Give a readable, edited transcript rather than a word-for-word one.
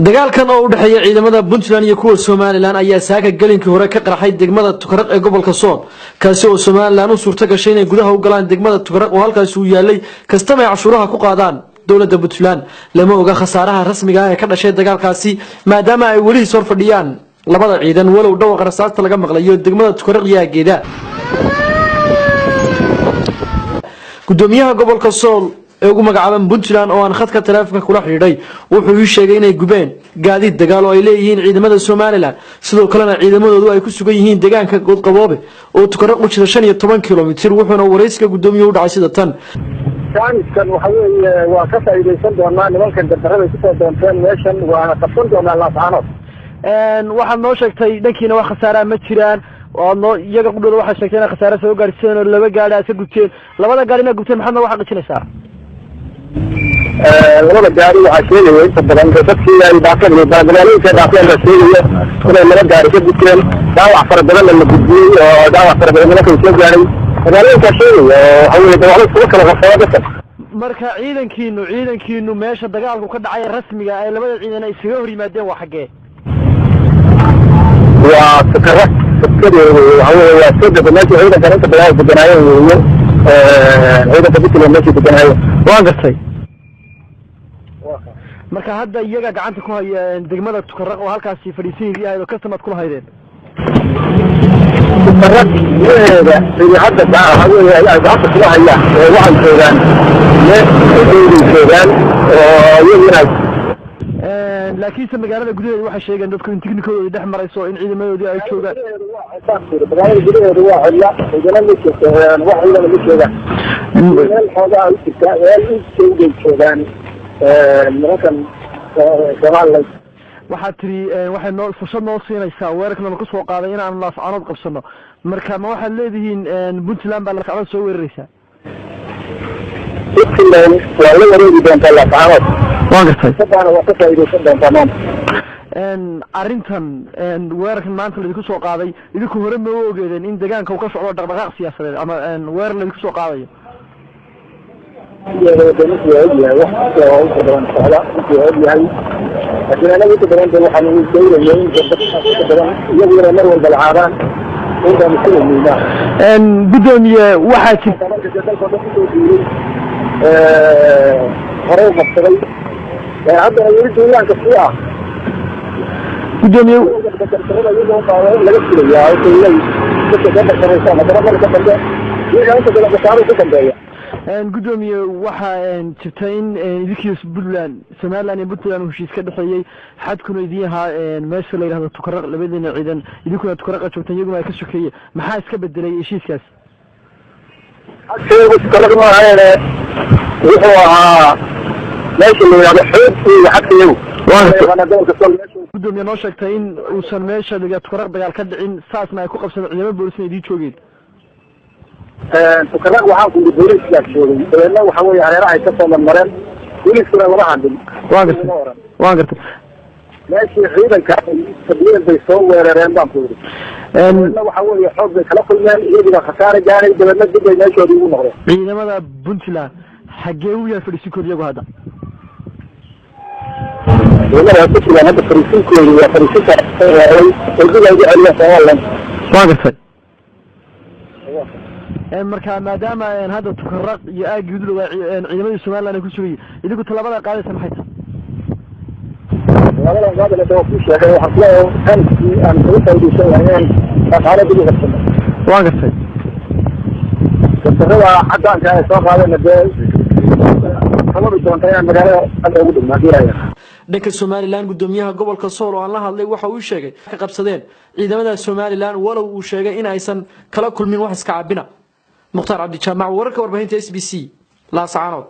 dagaalkan oo u dhaxeeya ciidamada Puntland iyo kuwa Soomaaliland ayaa saaka galinkii hore ka qarxay degmada Tukaraq ee gobolka Sool kaasi oo Soomaaliland u suurta gashay inay gudaha u galaan degmada Tukaraq oo halkaas uu yaalay kastama ay cashuuraha ku qaadaan dawladda Puntland lama oga khasaaraha rasmiga ah ee ka dhashay dagaalkaasi maadaama ay wali soo fadhiyaan labada ciidan walow dhawaqa rasaasta laga maqlayo degmada Tukaraq yaageeda gudoomiyaha gobolka Sool ee ugu magacaaban Puntland oo aan khadka taleefanka kula xiriiray wuxuu sheegay inay gubeen gaadiid dagaal oo ay leeyihiin ciidamada Soomaaliland sidoo kalena ciidamadoodu ay ku sugan yihiin deegaanka Godqaboobe oo Tukaraq u jira 15 kiiloomitir wuxuuna wareysiga gudoomiyuhu u dhacay sida tan kan waxa weeye waa ka faa'iideysan doonaa nimanka dardarada ku soo doonteen meeshan waa qabsan doonaa laascaanood waxaad noo sheegtay dhankiina wax khasaara ma jiraan oo iyaga qudhooda waxa sheegtay in khasaare soo gaarsiin oo laba gaari ay ka gubteen labada gaarina gubteen maxaad waxa qajinaysaa labada gaari waxa sheegay inta badan dadkii ay baaqeen magaalooyinka dhaafeen la sheegay inay laba gaari ka gubteen daawac fara badan la gudbiyay oo daawac fara badan la soo gaaray magaalooyinka sheegay waxa weeye dawlad soo kala qafada marka ciidankiinu meesha dagaalku ka dhacay rasmiga ay labada ciidan ay isaga hor yimaadeen waa xagee waa Tukaraq waa soo deganaayo ciidanka inta badan deganaayo ciidanka Puntland meesha deganaayo waan gartay marka hadda iyaga gacanta ku haya degmada Tukaraq oo halkaas fadhiisin yahay oo kastamad kula haydeen Tukaraq yeeda sidii hadda haweeney ay gacanta kula hayaan waxay joogaan joogaan oo iyaguna laakiin magaalada gudaheeda waxa sheegeen dadku in tiknikooda dhex marayso in ciidamadoodii ay joogaan magaalada gudaheeda waa xilla ciidamada la joogaan wax ciidamada la joogaan meel xoogaa ay joogaan nimankan Soomaaliland waxaa tiri waxay noo fursad noo siinaysaa weerarkan lagu soo qaaday in aan laascaanood qabsano marka ma waxaad leedihiin Puntland baa laascaanood soo weeraraysaa Puntland waa la wareegi doontaa laascaanood waan gartay sababana waa ka faa'iideysan doontaa maanta arrintan weerarkan maanta la soo qaaday idinku hore ma ogeedeen in deegaanka uu ka socdo dhaqdhaqaaq siyaasadeed ama weerar la soo qaadayo gudoomiye waxaa jirta hore qabsaday hadda weli duulaanka si ah gudoomiye laga filayaa gudoomiye waxaa jirta in idinkii Puntland Soomaaliland iyo Puntland heshiis ka dhaxeeyay xadkuna idin ahaa meesha la yiraahdo Tukaraq labadina ciidan idinkuna Tukaraq joogtaan iyaguna ay ka sokeeyay maxaa iska bedelay heshiiskaas Tukaraq ma ahayn wuxuu ahaa meesha la yiraahdo xoog iyo xadkiigu gudoomiye noo sheegtay in uusan meesha laga Tukaraq dagaal ka dhicin saasna ay ku qabsadeen ciidamada booliska idin joogeen Tukaraq waxaa ku booliska joogay dadna waxa weeye hareeraha ay ka soo mareen booliskuna lama hadlin waan gartay meeshii ciidanka ay bay soo weerareen baan ku yiri waxa weeye xoog bay kala kulmeen iyaguna khasaare gaaray dadna dib ay meeshoodii ugu noqdeen ciidamada Puntland xagee u yahay fadhiisikooda iyagu hadda ciidamada Puntland hadda fadhiisikooda waa fadhiisinka Soomaaliland waan gartay marka maadaama hadda Tukaraq iyo aagiidu ciidamada Soomaaliland ay ku sugayeen idigu talabada qaadaysa maxay tahay wala qaadana oo ku sheegay waxa kale oo aan ku faa'iideysan lahayn xaalada dib u qabsan waan gartay dadka caddaanka ay soo qaadeen magaalada ugu dhigmaadiyay dhanka Soomaaliland gudoomiyaha gobolka Sool oo aan la hadlay waxa uu sheegay ka qabsadeen ciidamada Soomaaliland walow uu sheegay in aysan kala kulmin wax iska cabina Mukhtaar Cabdi Jaamac wararka warbaahinta SBC laascaanood